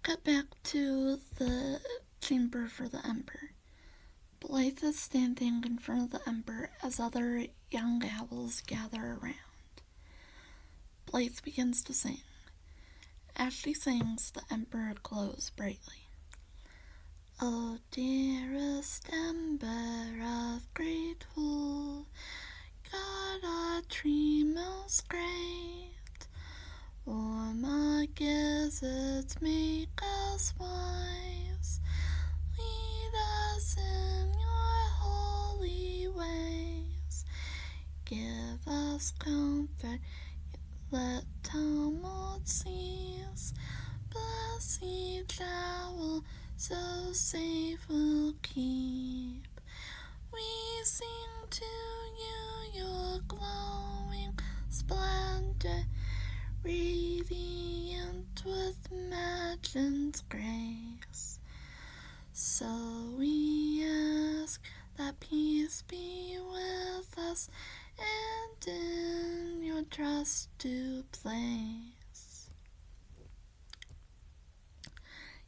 Cut back to the chamber for the Emperor. Blythe is standing in front of the Emperor as other young owls gather around. Blythe begins to sing. As she sings, the Emperor glows brightly. "O dearest Ember of great wool, God our tree most great, warm gizzards make us wise, lead us in your holy ways, give us comfort, let tumult cease, bless each owl, so safe we'll keep. We sing to you your glowing splendor, radiant with imagined grace. So we ask that peace be with us, and in your trust do place."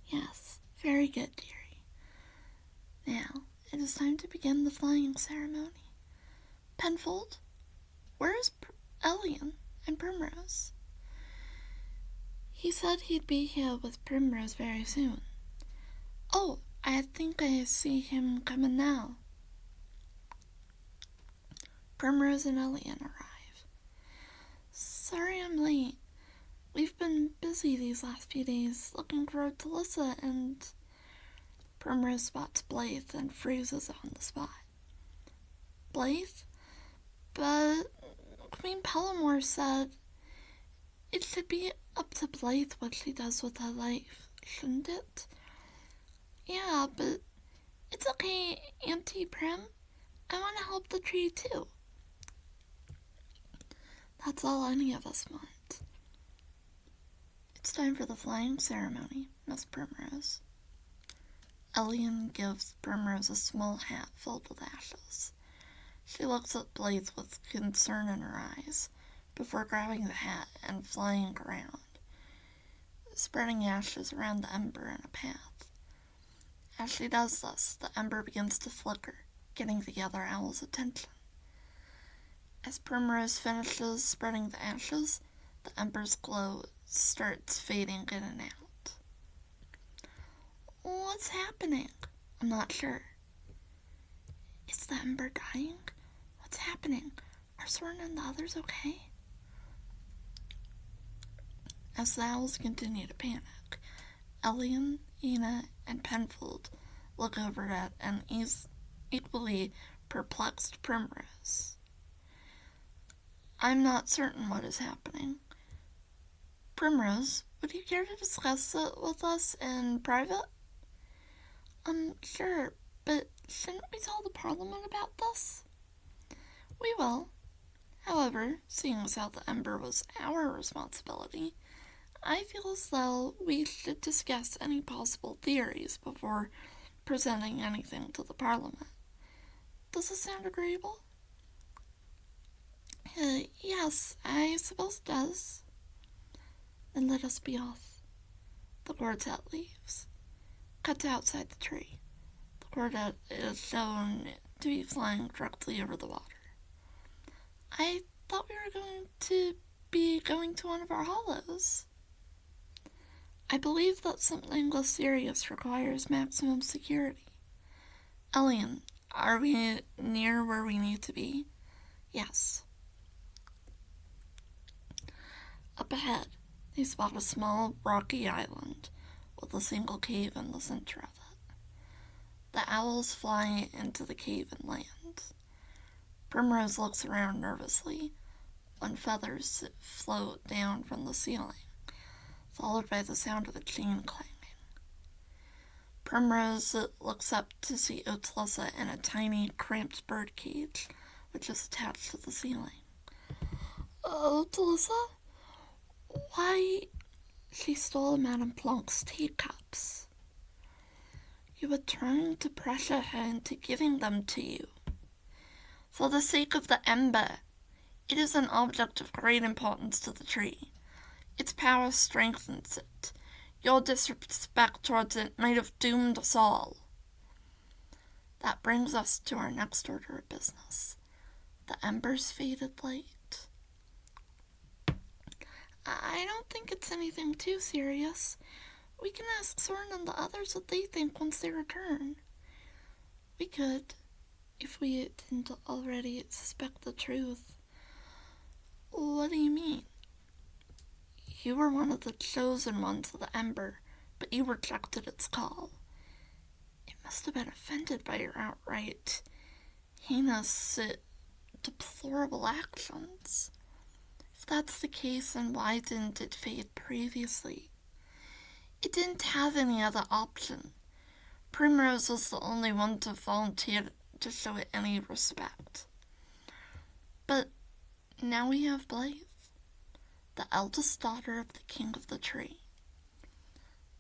Yes, very good, dearie. Now, it is time to begin the flying ceremony. Penfold, where is Elian and Primrose? He said he'd be here with Primrose very soon. Oh, I think I see him coming now. Primrose and Elian arrive. Sorry I'm late. We've been busy these last few days looking for Talissa, and Primrose spots Blythe and freezes on the spot. Blythe? But Queen Pellamore said it should be up to Blythe what she does with her life, shouldn't it? Yeah, but it's okay, Auntie Prim. I want to help the tree too. That's all any of us want. It's time for the flying ceremony, Miss Primrose. Elian gives Primrose a small hat filled with ashes. She looks at Blythe with concern in her eyes before grabbing the hat and flying around, spreading ashes around the ember in a path. As she does this, the ember begins to flicker, getting the other owl's attention. As Primrose finishes spreading the ashes, the ember's glow starts fading in and out. What's happening? I'm not sure. Is the ember dying? What's happening? Are Soren and the others okay? As the owls continue to panic, Elian, Ina, and Penfold look over at an equally perplexed Primrose. I'm not certain what is happening. Primrose, would you care to discuss it with us in private? Sure, but shouldn't we tell the Parliament about this? We will. However, seeing as how the ember was our responsibility, I feel as though we should discuss any possible theories before presenting anything to the Parliament. Does this sound agreeable? Yes, I suppose it does. Then let us be off. The quartet leaves. Cut to outside the tree. The quartet is shown to be flying directly over the water. I thought we were going to be going to one of our hollows. I believe that something less serious requires maximum security. Elian, are we near where we need to be? Yes. Up ahead, they spot a small rocky island with a single cave in the center of it. The owls fly into the cave and land. Primrose looks around nervously when feathers float down from the ceiling, followed by the sound of a chain clanging. Primrose looks up to see Otalissa in a tiny, cramped bird cage, which is attached to the ceiling. Otalissa? Why, she stole Madame Plunk's teacups. You were trying to pressure her into giving them to you. For the sake of the ember, it is an object of great importance to the tree. Its power strengthens it. Your disrespect towards it might have doomed us all. That brings us to our next order of business. The ember's faded light. I don't think it's anything too serious. We can ask Soren and the others what they think once they return. We could, if we didn't already suspect the truth. What do you mean? You were one of the chosen ones of the Ember, but you rejected its call. It must have been offended by your outright heinous, deplorable actions. If that's the case, then why didn't it fade previously? It didn't have any other option. Primrose was the only one to volunteer to show it any respect. But now we have Blaze, the eldest daughter of the king of the tree.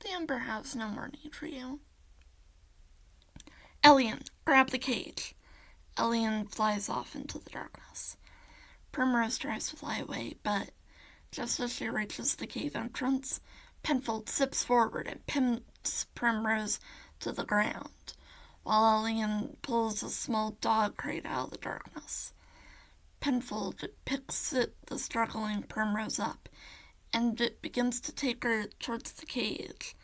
The Ember has no more need for you. Elian, grab the cage. Elian flies off into the darkness. Primrose tries to fly away, but just as she reaches the cave entrance, Penfold zips forward and pins Primrose to the ground, while Elian pulls a small dog crate out of the darkness. Penfold picks the struggling Primrose up, and it begins to take her towards the cage,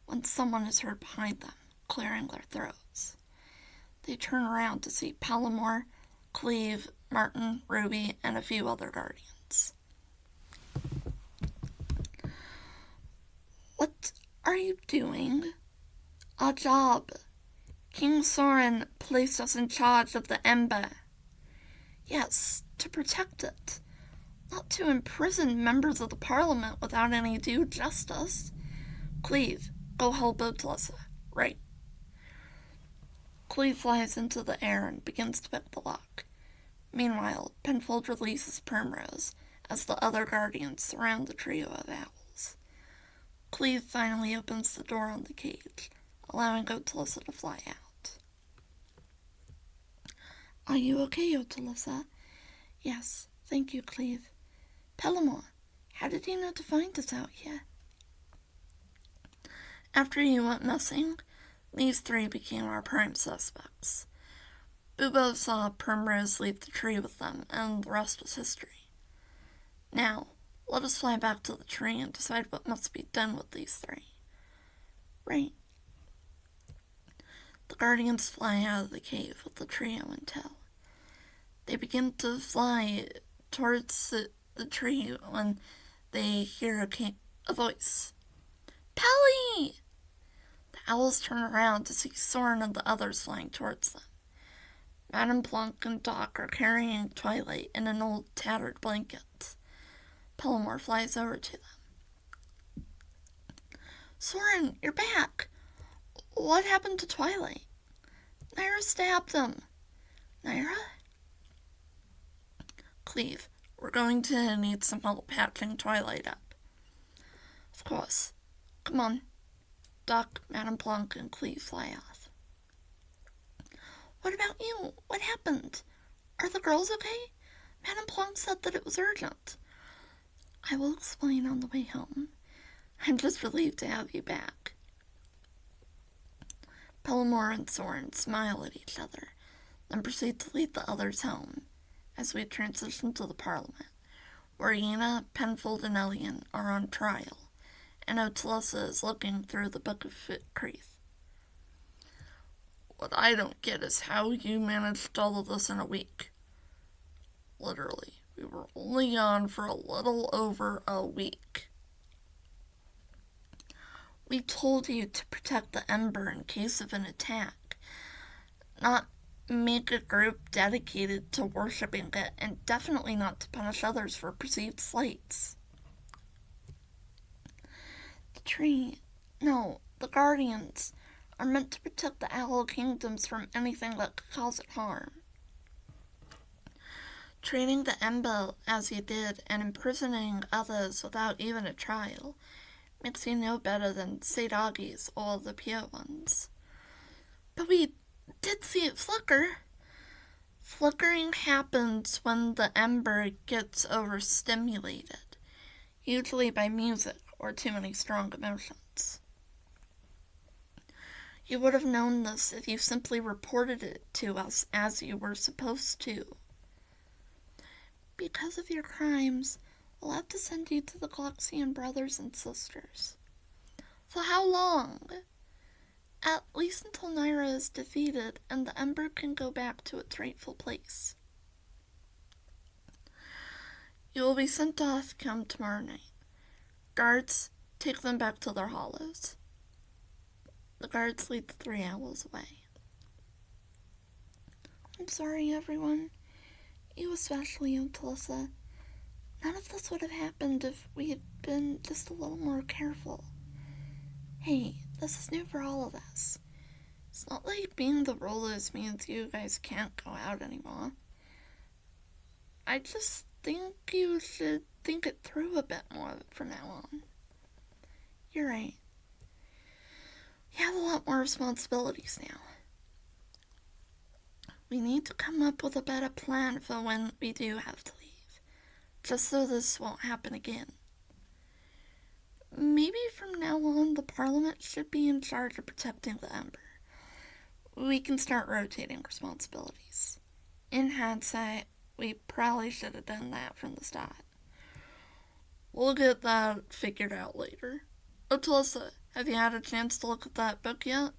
when someone is heard behind them, clearing their throats. They turn around to see Palomar, Cleve, Martin, Ruby, and a few other guardians. What are you doing? Our job. King Soren placed us in charge of the Ember. Yes, to protect it, not to imprison members of the Parliament without any due justice. Cleve, go help Otilissa. Right. Cleve flies into the air and begins to pick the lock. Meanwhile, Penfold releases Primrose as the other guardians surround the trio of owls. Cleve finally opens the door on the cage, allowing Otilissa to fly out. Are you okay, Otilissa? Yes, thank you, Cleve. Palomar, how did you know to find us out here? After you went missing, these three became our prime suspects. Bubo saw Primrose leave the tree with them, and the rest was history. Now, let us fly back to the tree and decide what must be done with these three. Right. The guardians fly out of the cave with the trio in tow. They begin to fly towards the tree when they hear a voice. Pelly! The owls turn around to see Soren and the others flying towards them. Madame Blanc and Doc are carrying Twilight in an old tattered blanket. Palomar flies over to them. Soren, you're back! What happened to Twilight? Naira stabbed them. Naira? Cleve, we're going to need some help patching Twilight up. Of course. Come on. Doc, Madame Blanc, and Cleve fly off. What about you? What happened? Are the girls okay? Madame Blanc said that it was urgent. I will explain on the way home. I'm just relieved to have you back. Palomar and Soren smile at each other, then proceed to lead the others home, as we transition to the Parliament, where Yena, Penfold, and Elian are on trial, and Otilissa is looking through the Book of Fichcraith. What I don't get is how you managed all of this in a week. Literally, we were only on for a little over a week. We told you to protect the Ember in case of an attack, not make a group dedicated to worshipping it, and definitely not to punish others for perceived slights. The Guardians are meant to protect the Owl Kingdoms from anything that could cause it harm. Training the Ember as you did and imprisoning others without even a trial makes you no better than Sadagis or the Pure Ones. But we did see it flicker. Flickering happens when the Ember gets overstimulated, usually by music or too many strong emotions. You would have known this if you simply reported it to us as you were supposed to. Because of your crimes, we'll have to send you to the Galaxian brothers and sisters. For how long? At least until Naira is defeated and the Ember can go back to its rightful place. You will be sent off come tomorrow night. Guards, take them back to their hollows. The guards lead the 3 owls away. I'm sorry, everyone. You especially, Talissa. None of this would have happened if we had been just a little more careful. Hey, this is new for all of us. It's not like being the rulers means you guys can't go out anymore. I just think you should think it through a bit more from now on. You're right. You have a lot more responsibilities now. We need to come up with a better plan for when we do have to leave, just so this won't happen again. Maybe from now on the Parliament should be in charge of protecting the Ember. We can start rotating responsibilities. In hindsight, we probably should have done that from the start. We'll get that figured out later. Oh, Talissa, have you had a chance to look at that book yet?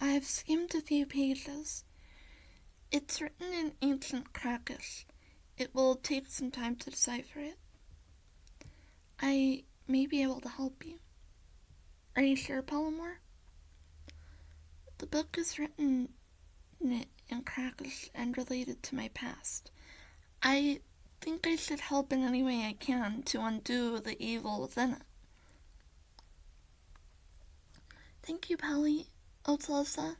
I've skimmed a few pages. It's written in ancient Krakish. It will take some time to decipher it. I may be able to help you. Are you sure, Polymore? The book is written in Krakish and related to my past. I think I should help in any way I can to undo the evil within it. Thank you, Polly. Oh, Talissa.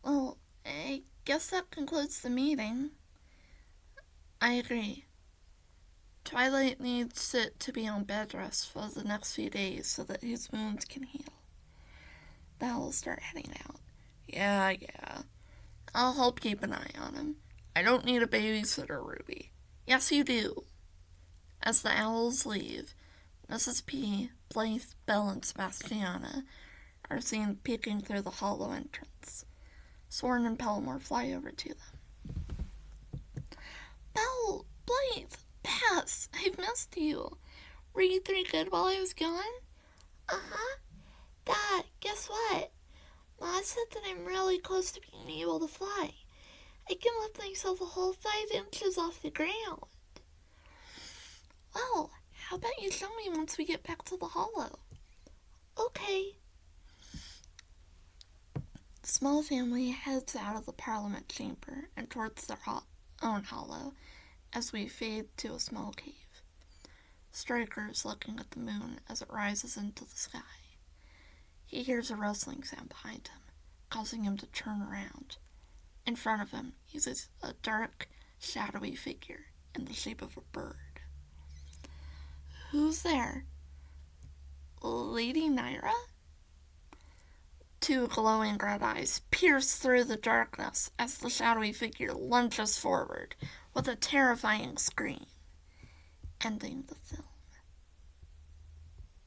Well, I guess that concludes the meeting. I agree. Twilight needs it to be on bed rest for the next few days so that his wounds can heal. Then I'll start heading out. Yeah. I'll help keep an eye on him. I don't need a babysitter, Ruby. Yes, you do. As the owls leave, Mrs. P, Blythe, Belle, and Sebastiana are seen peeking through the hollow entrance. Soren and Pelmore fly over to them. Belle, Blythe, Bess, I've missed you. Were you 3 good while I was gone? Uh-huh. Dad, guess what? Ma said that I'm really close to being able to fly. I can lift myself a whole 5 inches off the ground. Well, how about you show me once we get back to the hollow? Okay. The small family heads out of the Parliament chamber and towards their own hollow as we fade to a small cave. Striker is looking at the moon as it rises into the sky. He hears a rustling sound behind him, causing him to turn around. In front of him, he sees a dark, shadowy figure in the shape of a bird. Who's there? Lady Naira? 2 glowing red eyes pierce through the darkness as the shadowy figure lunges forward with a terrifying scream, ending the film.